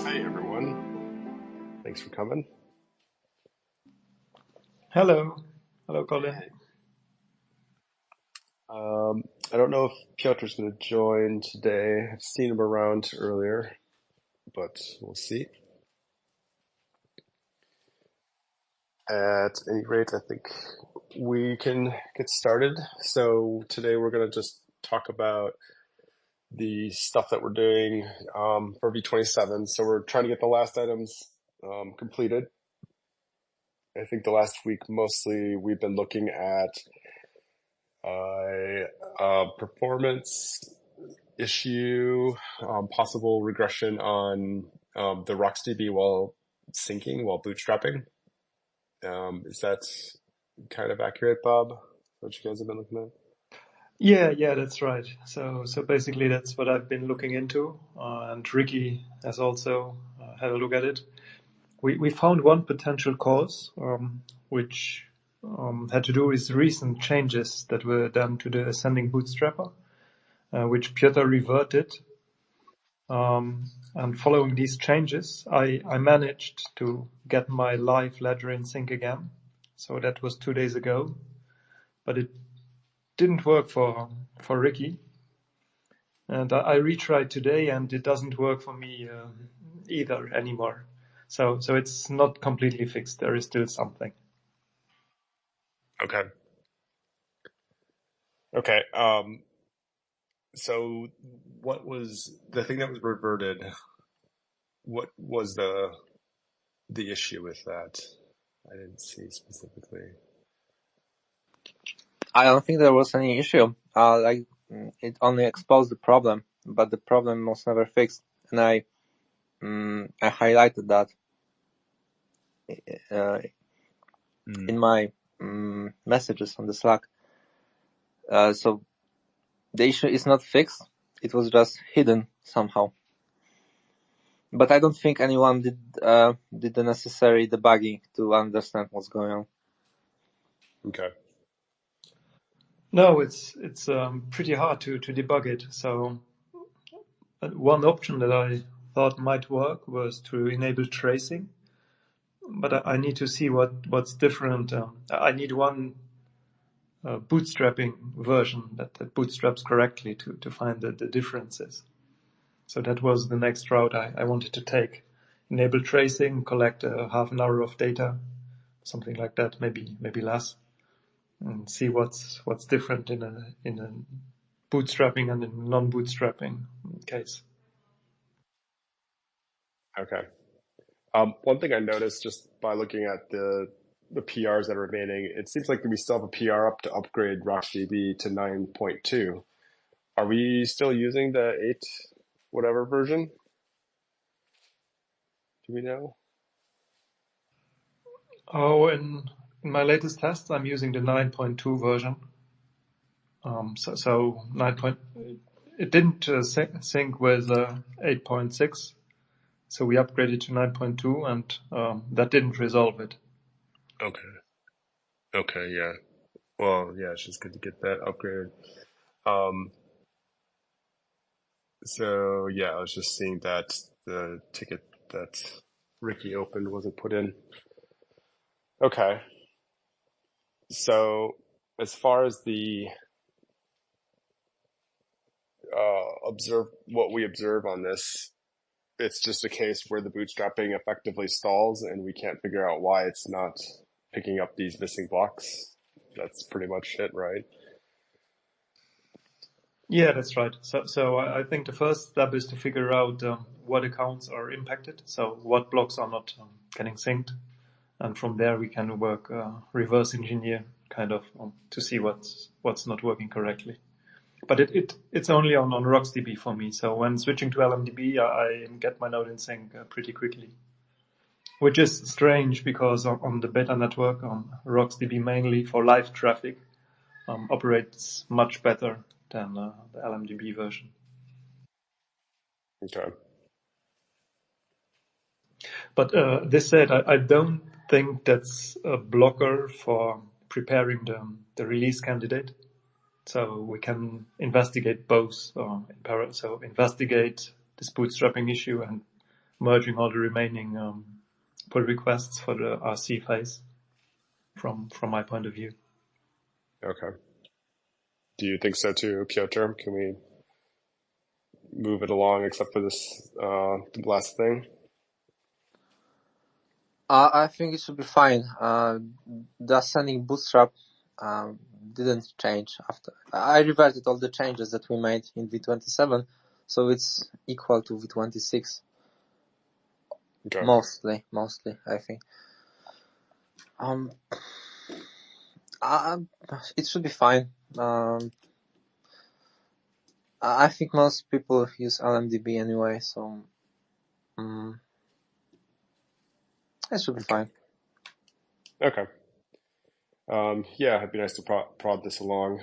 Hi, everyone. Thanks for coming. Hello. Hello, Colin. Hey. I don't know if Piotr's going to join today. I've seen him around earlier, but we'll see. At any rate, I think we can get started. So today we're going to just talk about the stuff that we're doing for V27. So we're trying to get the last items completed. I think the last week mostly we've been looking at performance issue, possible regression on the RocksDB while syncing, while bootstrapping. Is that kind of accurate, Bob? What you guys have been looking at? Yeah, that's right. So basically that's what I've been looking into, and Ricky has also had a look at it. We found one potential cause, which had to do with recent changes that were done to the ascending bootstrapper, which Piotr reverted. And following these changes, I managed to get my live ledger in sync again. So that was 2 days ago, but it didn't work for Ricky. And I retried today, and it doesn't work for me either anymore. So it's not completely fixed. There is still something. Okay. So what was the thing that was reverted? What was the issue with that? I didn't see specifically. I don't think there was any issue. It only exposed the problem, but the problem was never fixed. And I highlighted that in my messages on the Slack. So the issue is not fixed. It was just hidden somehow. But I don't think anyone did the necessary debugging to understand what's going on. Okay. No, it's pretty hard to debug it. So one option that I thought might work was to enable tracing, but I need to see what's different. I need one bootstrapping version that bootstraps correctly to find the differences. So that was the next route I wanted to take. Enable tracing, collect half an hour of data, something like that, maybe less, and see what's different in a bootstrapping and a non-bootstrapping case. Okay. One thing I noticed just by looking at the PRs that are remaining, it seems like we still have a PR up to upgrade RocksDB to 9.2. Are we still using the 8 whatever version? Do we know? Oh, in my latest tests, I'm using the 9.2 version. So 9. It didn't sync with 8.6, so we upgraded to 9.2, and that didn't resolve it. Okay, yeah. Well, yeah, it's just good to get that upgraded. So yeah, I was just seeing that the ticket that Ricky opened wasn't put in. Okay. So as far as the what we observe on this, it's just a case where the bootstrapping effectively stalls and we can't figure out why it's not picking up these missing blocks. That's pretty much it, right? Yeah, that's right. So I think the first step is to figure out what accounts are impacted, so what blocks are not getting synced, and from there we can work reverse engineer kind of to see what's not working correctly. But it's only on RocksDB for me. So when switching to LMDB, I get my node in sync pretty quickly, which is strange because on the beta network, RocksDB mainly for live traffic operates much better than the LMDB version. Okay. But this said, I don't think that's a blocker for preparing the release candidate. So we can investigate both in parallel. So investigate this bootstrapping issue and merging all the remaining pull requests for the RC phase from my point of view. Okay. Do you think so too, Piotr? Can we move it along except for this last thing? I think it should be fine. The ascending bootstrap didn't change after. I reverted all the changes that we made in V27, so it's equal to V26. Okay. Mostly, I think. It should be fine. I think most people use LMDB anyway, so it should be fine. Okay. Yeah, it'd be nice to prod this along.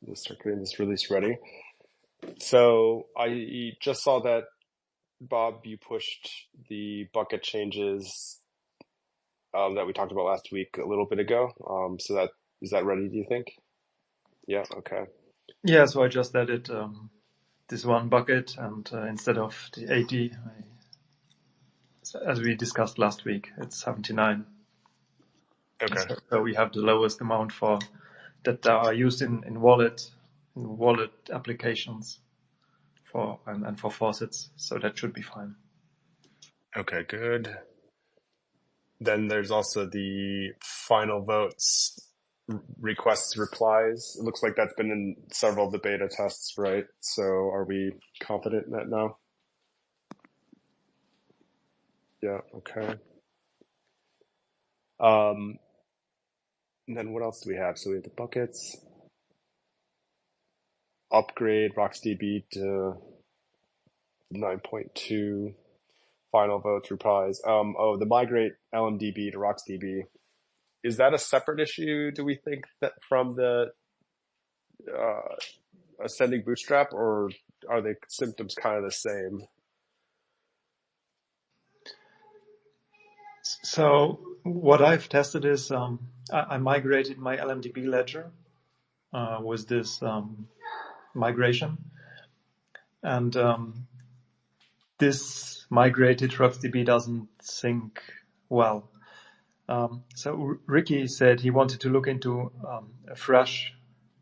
Let's start getting this release ready. So I just saw that, Bob, you pushed the bucket changes that we talked about last week a little bit ago. So is that ready, do you think? Yeah, okay. Yeah, so I just added this one bucket, and instead of the 80, as we discussed last week, it's 79. Okay. So we have the lowest amount that are used in wallet applications and for faucets. So that should be fine. Okay, good. Then there's also the final votes, requests, replies. It looks like that's been in several of the beta tests, right? So are we confident in that now? Yeah, okay. And then what else do we have? So we have the buckets, upgrade RocksDB to 9.2, final votes, replies. The migrate LMDB to RocksDB. Is that a separate issue, do we think, that from the ascending bootstrap, or are the symptoms kind of the same? So what I've tested is I migrated my LMDB ledger with this migration, and this migrated RocksDB doesn't sync well. So Ricky said he wanted to look into a fresh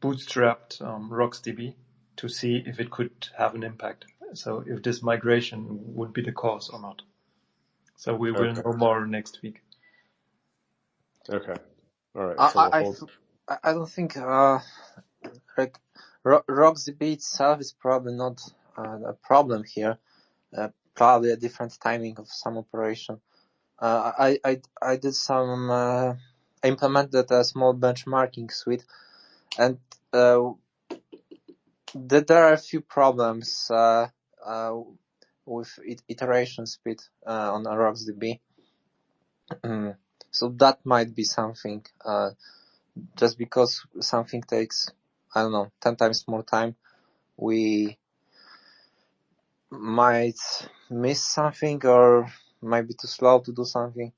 bootstrapped RocksDB to see if it could have an impact. So if this migration would be the cause or not. So we will know more next week. Okay. All right. So we'll hold. I don't think like RocksDB itself is probably not a problem here. Probably a different timing of some operation. I did some I implemented a small benchmarking suite, and there are a few problems with iteration speed on RocksDB. So that might be something. Just because something takes, 10 times more time, we might miss something or might be too slow to do something.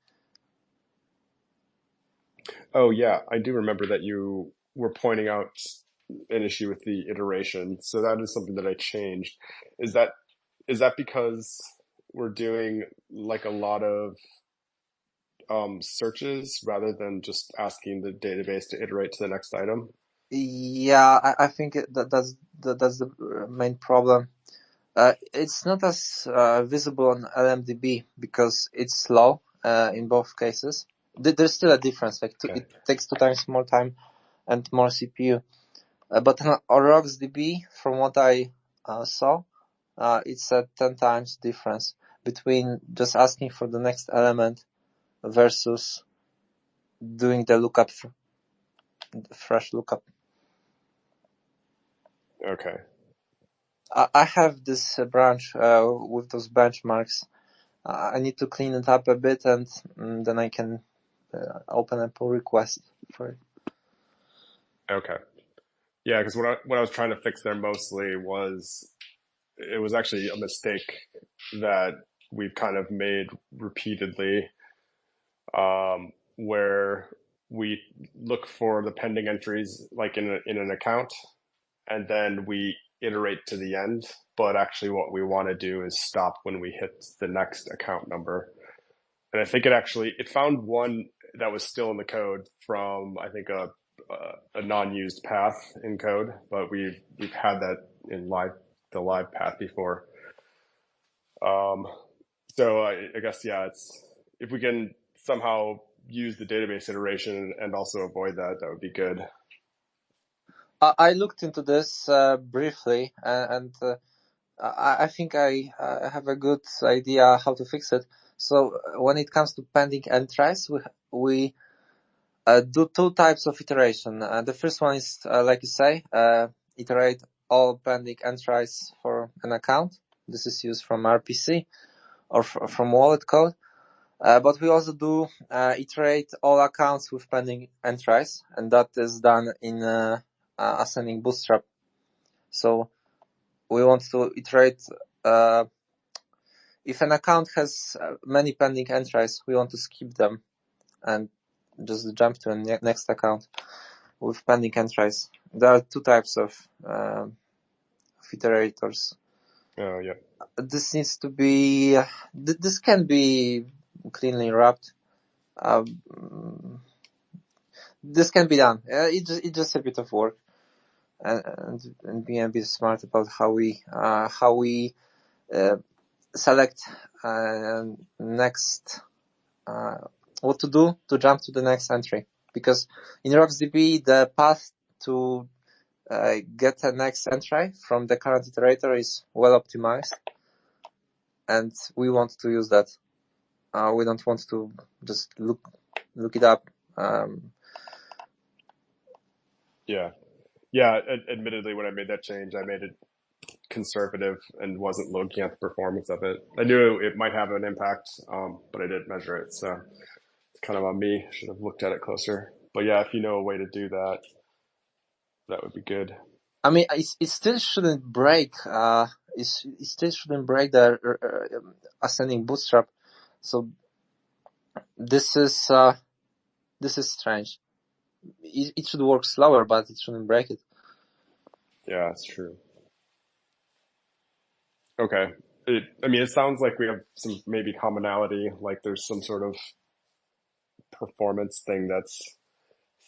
Oh, yeah. I do remember that you were pointing out an issue with the iteration. So that is something that I changed. Is that because we're doing like a lot of searches rather than just asking the database to iterate to the next item? Yeah, I think that's the main problem. It's not as visible on LMDB because it's slow in both cases. There's still a difference. It takes 2 times more time and more CPU. But on RocksDB, from what I saw, it's a 10 times difference between just asking for the next element versus doing the lookup, fresh lookup. Okay. I have this branch with those benchmarks. I need to clean it up a bit, and then I can open a pull request for it. Okay. Yeah, because what I was trying to fix there mostly was it was actually a mistake that we've kind of made repeatedly, where we look for the pending entries like in an account, and then we iterate to the end, but actually what we want to do is stop when we hit the next account number. And I think it found one that was still in the code from, I think, a non-used path in code, but we've had that in the live path before. So I guess, yeah, if we can somehow use the database iteration and also avoid that, that would be good. I looked into this briefly, and I think I have a good idea how to fix it. So when it comes to pending entries, we do two types of iteration. The first one is, like you say, iterate all pending entries for an account. This is used from RPC or from wallet code. But we also do iterate all accounts with pending entries, and that is done in ascending bootstrap. So we want to iterate, if an account has many pending entries, we want to skip them and just jump to a next account with pending entries. There are two types of iterators. Oh, yeah. This needs to be, this can be cleanly wrapped. This can be done. It's just a bit of work, and being a bit smart about how we select next, what to do to jump to the next entry. Because in RocksDB, the path to get a next entry from the current iterator is well optimized, and we want to use that. We don't want to just look it up. Yeah. Admittedly, when I made that change, I made it conservative and wasn't looking at the performance of it. I knew it might have an impact, but I didn't measure it. So it's kind of on me. Should have looked at it closer. But yeah, if you know a way to do that, that would be good. I mean, it still shouldn't break. It still shouldn't break the ascending bootstrap. So this is strange. It should work slower, but it shouldn't break it. Yeah, that's true. Okay. It sounds like we have some maybe commonality, like there's some sort of performance thing that's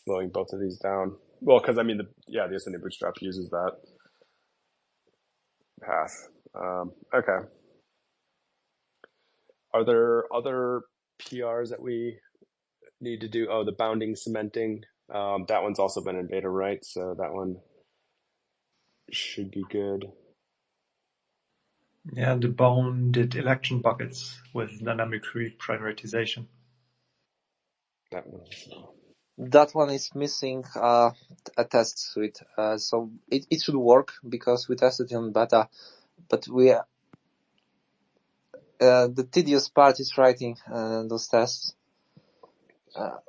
slowing both of these down. Well, because the ascending bootstrap uses that path. Okay. Are there other PRs that we need to do? Oh, the bounding cementing. That one's also been in beta, right? So that one should be good. Yeah, the bounded election buckets with dynamic prioritization. That one is missing a test suite. So it should work because we tested it on beta, but the tedious part is writing those tests.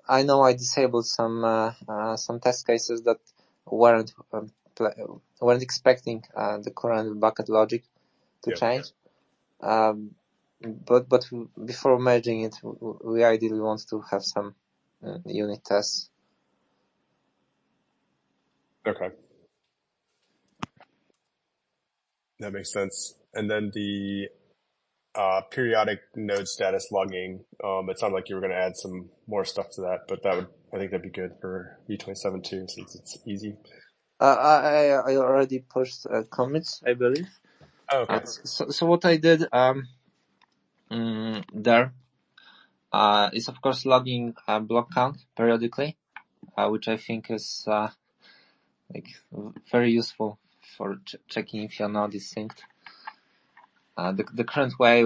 I know I disabled some test cases that weren't expecting the current bucket logic to change. But before merging it, we ideally want to have some unit tests. Okay. That makes sense. And then the periodic node status logging. It sounded like you were going to add some more stuff to that, but I think that'd be good for V27 too, since it's easy. I already pushed commits, I believe. Oh, okay. So what I did there is of course logging block count periodically, which I think is very useful for checking if you're not desynced. The current way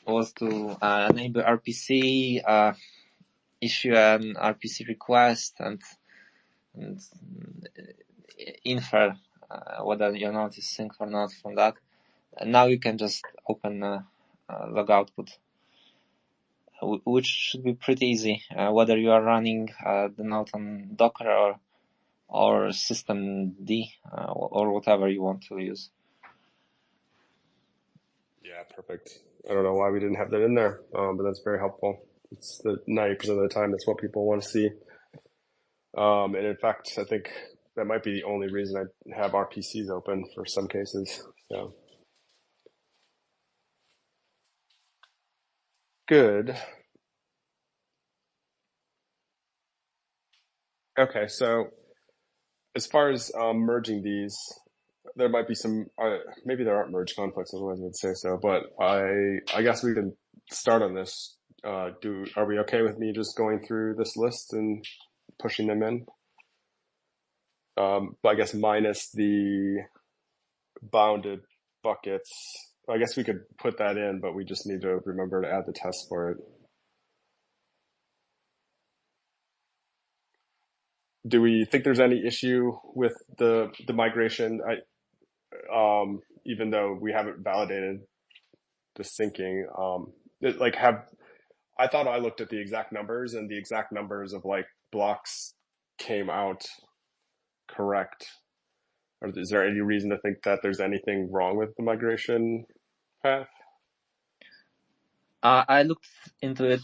was to enable RPC, issue an RPC request, and infer whether your node is synced or not from that. And now you can just open log output, which should be pretty easy, whether you are running the node on Docker or systemd or whatever you want to use. Yeah, perfect. I don't know why we didn't have that in there, but that's very helpful. It's the 90% of the time that's what people want to see. And in fact, I think that might be the only reason I have RPCs open for some cases. So good. Okay, so as far as merging these, there might be some, maybe there aren't merge conflicts, otherwise I would say so, but I guess we can start on this. Are we okay with me just going through this list and pushing them in? I guess minus the bounded buckets. I guess we could put that in, but we just need to remember to add the test for it. Do we think there's any issue with the migration? Even though we haven't validated the syncing, I thought I looked at the exact numbers, and the exact numbers of like blocks came out correct. Or is there any reason to think that there's anything wrong with the migration path? I looked into it.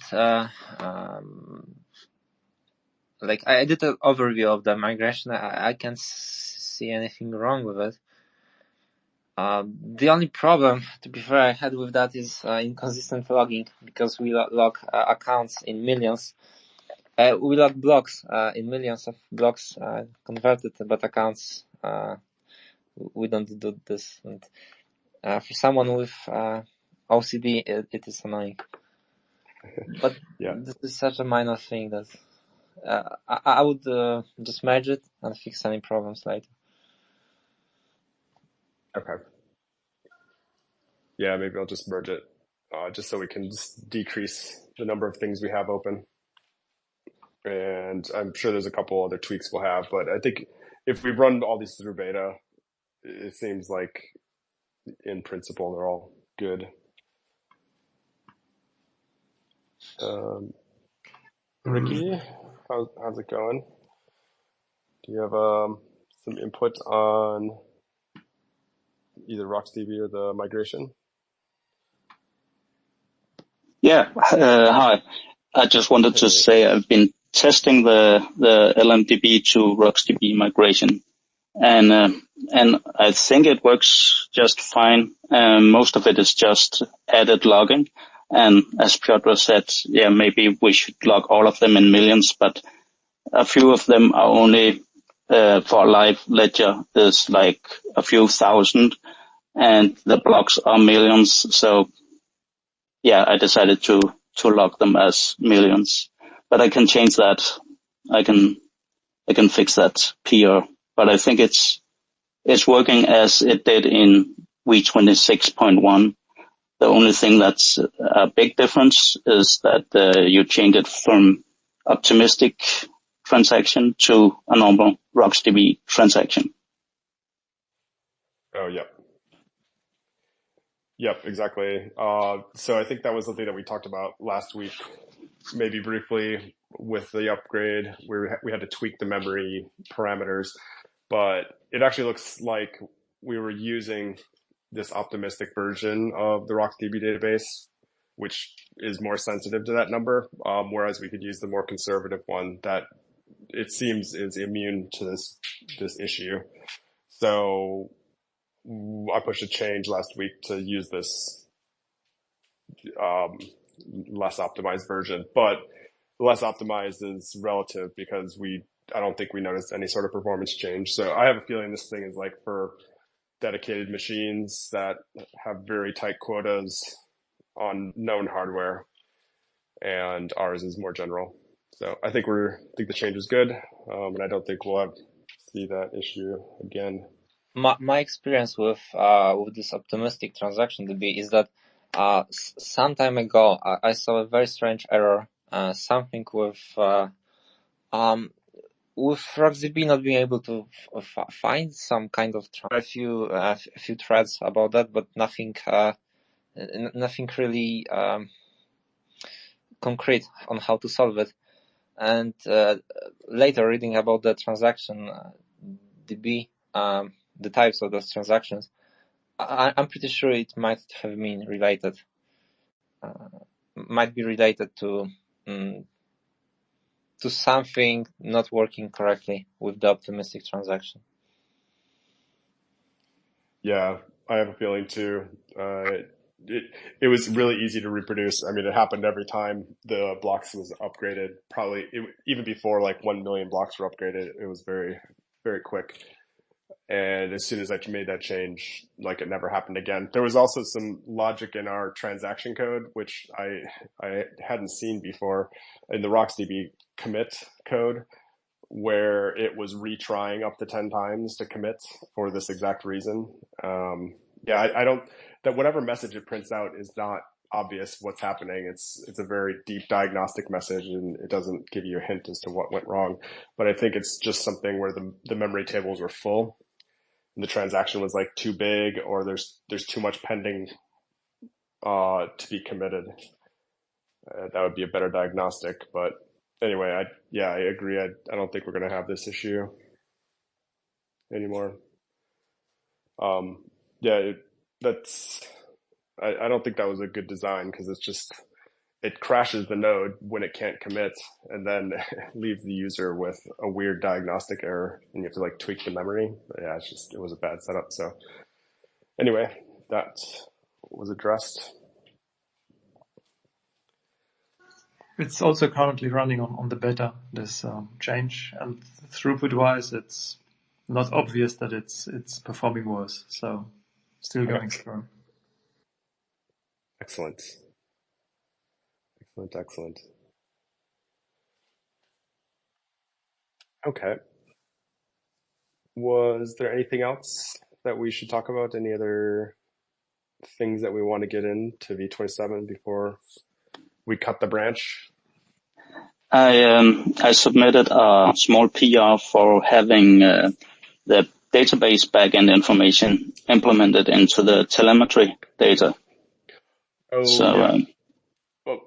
Like I did an overview of the migration. I can't see anything wrong with it. The only problem, to be fair, I had with that is inconsistent logging, because we log accounts in millions. We log blocks in millions of blocks converted, but accounts we don't do this. And for someone with OCD, it is annoying. But Yeah. this is such a minor thing that I would just merge it and fix any problems later. Okay. Yeah, maybe I'll just merge it, just so we can just decrease the number of things we have open. And I'm sure there's a couple other tweaks we'll have, but I think if we run all these through beta, it seems like in principle they're all good. Ricky, how's it going? Do you have some input on either RocksDB or the migration? Yeah, hi. I just wanted to say I've been testing the LMDB to RocksDB migration, and I think it works just fine. Most of it is just added logging, and as Piotr said, yeah, maybe we should log all of them in millions, but a few of them are only for live ledger is like a few thousand, and the blocks are millions, so yeah, I decided to log them as millions, but I can change that. I can fix that PR, but I think it's working as it did in v26.1. The only thing that's a big difference is that you change it from optimistic transaction to a normal RocksDB transaction. Oh, yep. Yep, exactly. So I think that was the thing that we talked about last week, maybe briefly with the upgrade where we had to tweak the memory parameters, but it actually looks like we were using this optimistic version of the RocksDB database, which is more sensitive to that number, whereas we could use the more conservative one that it seems is immune to this issue. So I pushed a change last week to use this less optimized version, but less optimized is relative because I don't think we noticed any sort of performance change. So I have a feeling this thing is like for dedicated machines that have very tight quotas on known hardware, and ours is more general. So I think the change is good, and I don't think we'll see that issue again. My experience with this optimistic transaction DB is that some time ago I saw a very strange error, something with RocksDB not being able to find some kind of a few threads about that, but nothing really concrete on how to solve it. And later reading about the transaction DB, the types of those transactions, I'm pretty sure it might have been related. Might be related to to something not working correctly with the optimistic transaction. Yeah, I have a feeling too. It was really easy to reproduce. I mean, it happened every time the blocks was upgraded. Probably even before like 1 million blocks were upgraded, it was very, very quick. And as soon as I made that change, like it never happened again. There was also some logic in our transaction code, which I hadn't seen before in the RocksDB commit code, where it was retrying up to 10 times to commit for this exact reason. I don't, that whatever message it prints out is not obvious what's happening. It's a very deep diagnostic message, and it doesn't give you a hint as to what went wrong. But I think it's just something where the memory tables were full, and the transaction was like too big, or there's too much pending to be committed. That would be a better diagnostic. But anyway, I agree. I don't think we're going to have this issue anymore. I don't think that was a good design, because it crashes the node when it can't commit, and then leaves the user with a weird diagnostic error, and you have to like tweak the memory. But yeah, it was a bad setup. So anyway, that was addressed. It's also currently running on the beta, this change, and throughput-wise, it's not obvious that it's performing worse. So still going strong. Excellent. Okay. Was there anything else that we should talk about? Any other things that we want to get into V27 before we cut the branch? I submitted a small PR for having the database backend information implemented into the telemetry data. Oh, so, yeah.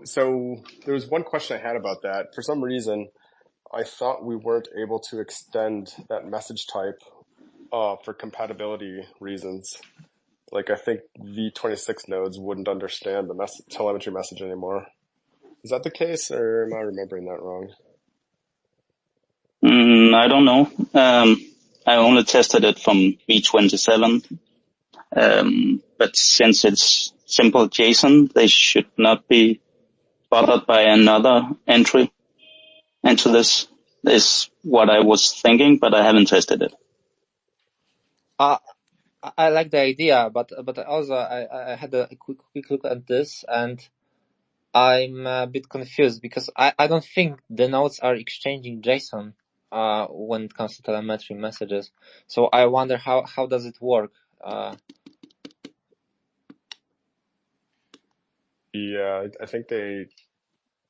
So there was one question I had about that. For some reason, I thought we weren't able to extend that message type for compatibility reasons. Like, I think V26 nodes wouldn't understand the telemetry message anymore. Is that the case, or am I remembering that wrong? I don't know. I only tested it from V27. But since it's simple JSON, they should not be bothered by another entry into this, is what I was thinking, but I haven't tested it. I like the idea, but also I had a quick look at this, and I'm a bit confused, because I don't think the nodes are exchanging JSON when it comes to telemetry messages. So I wonder how does it work? Yeah, I think they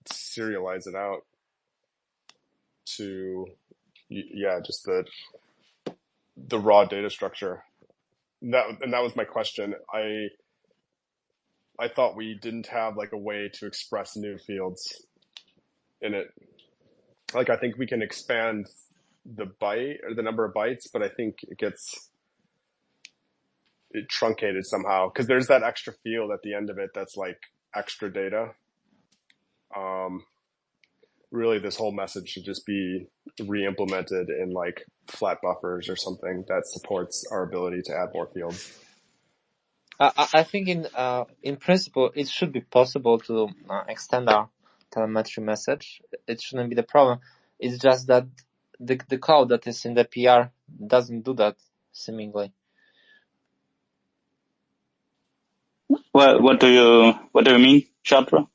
serialize it out to, just the raw data structure. And that was my question. I thought we didn't have like a way to express new fields in it. Like, I think we can expand the byte or the number of bytes, but I think it gets truncated somehow, because there's that extra field at the end of it that's like extra data. Really, this whole message should just be re-implemented in like flat buffers or something that supports our ability to add more fields. I think in principle it should be possible to extend our telemetry message. It shouldn't be the problem. It's just that the code that is in the PR doesn't do that, seemingly. Well, what do you mean, Shadra?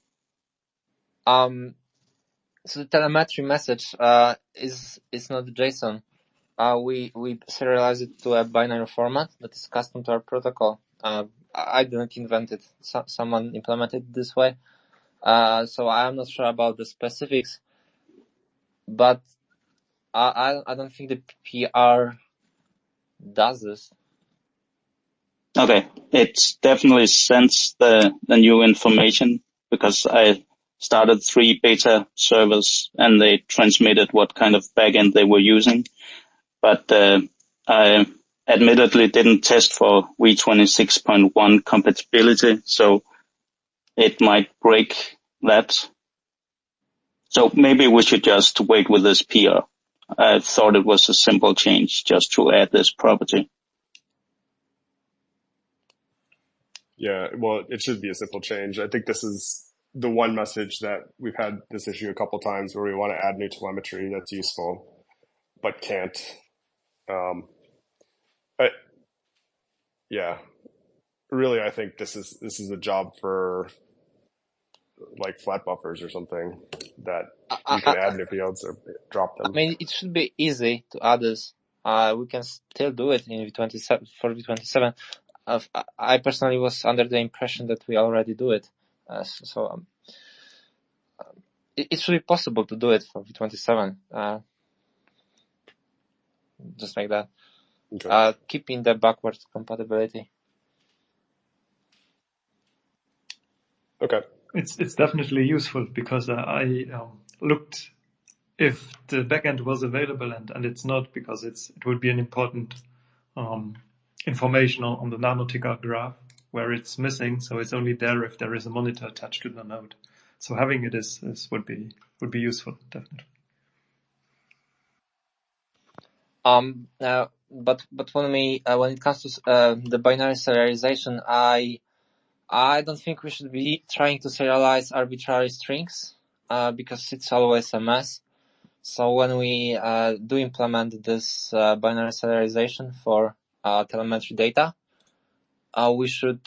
So the telemetry message is not JSON. We serialize it to a binary format that is custom to our protocol. I didn't invent it. Someone implemented it this way. So I'm not sure about the specifics, but I don't think the PR does this. Okay, it definitely sends the new information, because I started 3 beta servers and they transmitted what kind of backend they were using. But I admittedly didn't test for V26.1 compatibility, so it might break that. So maybe we should just wait with this PR. I thought it was a simple change just to add this property. Yeah, well, it should be a simple change. I think this is the one message that we've had this issue a couple times where we want to add new telemetry that's useful, but can't. But yeah, really, I think this is a job for like flat buffers or something that you can add new fields or drop them. I mean, it should be easy to add this. We can still do it in V27 for V27. I personally was under the impression that we already do it. It should be possible to do it for V27. Just like that. Okay. Keeping the backward compatibility. Okay. It's definitely useful because I looked if the backend was available and it's not, because it would be an important information on the Nano ticker graph where it's missing. So it's only there if there is a monitor attached to the node. So having it would be useful, definitely. But when it comes to the binary serialization, I don't think we should be trying to serialize arbitrary strings, because it's always a mess. So when we do implement this binary serialization for telemetry data, we should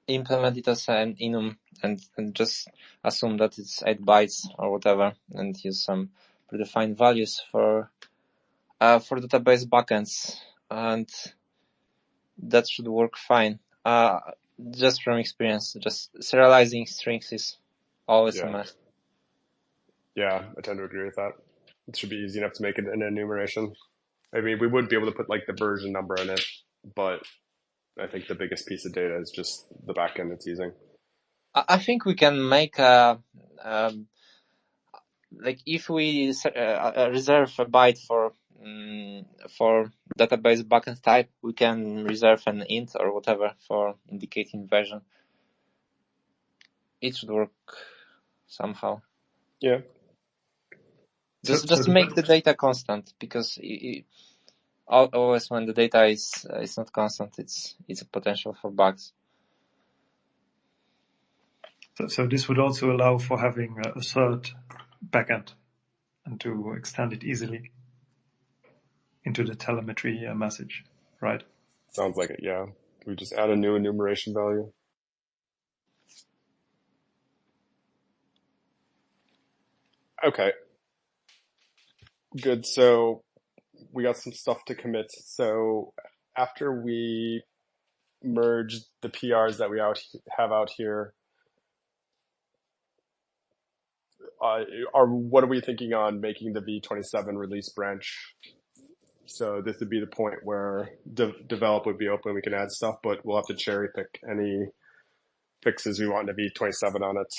implement it as an enum and just assume that it's 8 bytes or whatever, and use some predefined values for database backends, and that should work fine. Just from experience, just serializing strings is always a mess. Yeah, I tend to agree with that. It should be easy enough to make it an enumeration. I mean, we would be able to put like the version number in it, but I think the biggest piece of data is just the backend it's using. I think we can make like if we reserve a byte for database backend type, we can reserve an int or whatever for indicating version. It should work somehow. Yeah. Just make the data constant, because always when the data is not constant, it's a potential for bugs. So this would also allow for having a third backend and to extend it easily into the telemetry message, right? Sounds like it, yeah. We just add a new enumeration value. Okay. Good. So we got some stuff to commit. So after we merge the PRs that we have out here, what are we thinking on making the V27 release branch? So this would be the point where develop would be open. We can add stuff, but we'll have to cherry pick any fixes we want to V27 on it.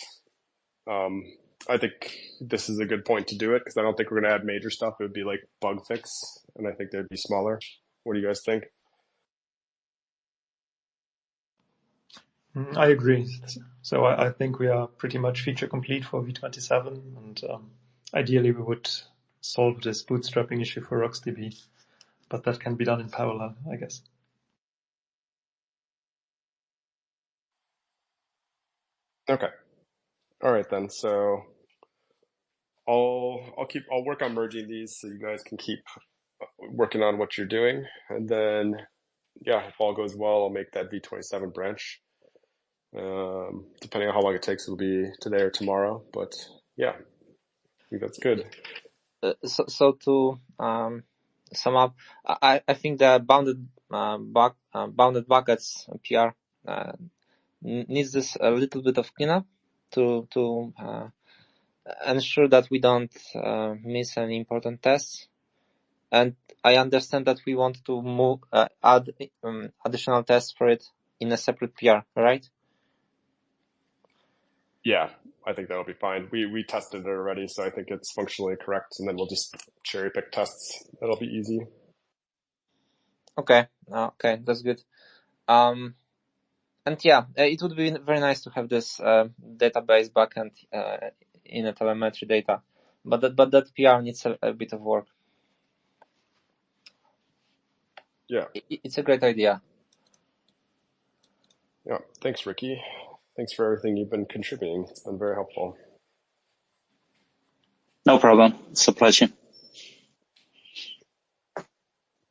I think this is a good point to do it because I don't think we're going to add major stuff. It would be like bug fix, and I think they'd be smaller. What do you guys think? I agree. So I think we are pretty much feature complete for V27, and ideally we would solve this bootstrapping issue for RocksDB, but that can be done in parallel, I guess. Okay. All right then. So I'll work on merging these so you guys can keep working on what you're doing, and then yeah, if all goes well, I'll make that V27 branch. Depending on how long it takes, it'll be today or tomorrow. But yeah, I think that's good. So to sum up, I think the bounded buckets PR needs this a little bit of cleanup to ensure that we don't miss any important tests. And I understand that we want to add additional tests for it in a separate PR, right? Yeah, I think that'll be fine. We tested it already, so I think it's functionally correct, and then we'll just cherry pick tests. That'll be easy. Okay, that's good. And yeah, it would be very nice to have this database backend in a telemetry data. But that PR needs a bit of work. Yeah. It's a great idea. Yeah. Thanks, Ricky. Thanks for everything you've been contributing. It's been very helpful. No problem. It's a pleasure.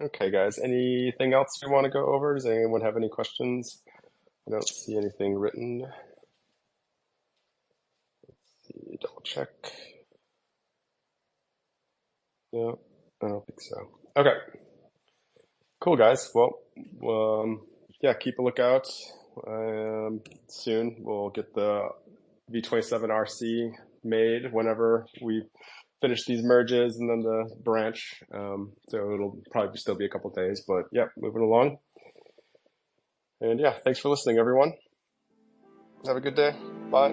Okay, guys. Anything else we want to go over? Does anyone have any questions? I don't see anything written. Let's see, double check. No, I don't think so. Okay. Cool, guys. Well, yeah, keep a lookout. Soon we'll get the V27 RC made whenever we finish these merges and then the branch. So it'll probably still be a couple days, but yeah, moving along. And yeah, thanks for listening, everyone. Have a good day. Bye.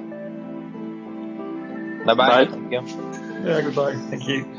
Bye-bye. Bye. Thank you. Yeah, goodbye. Thank you.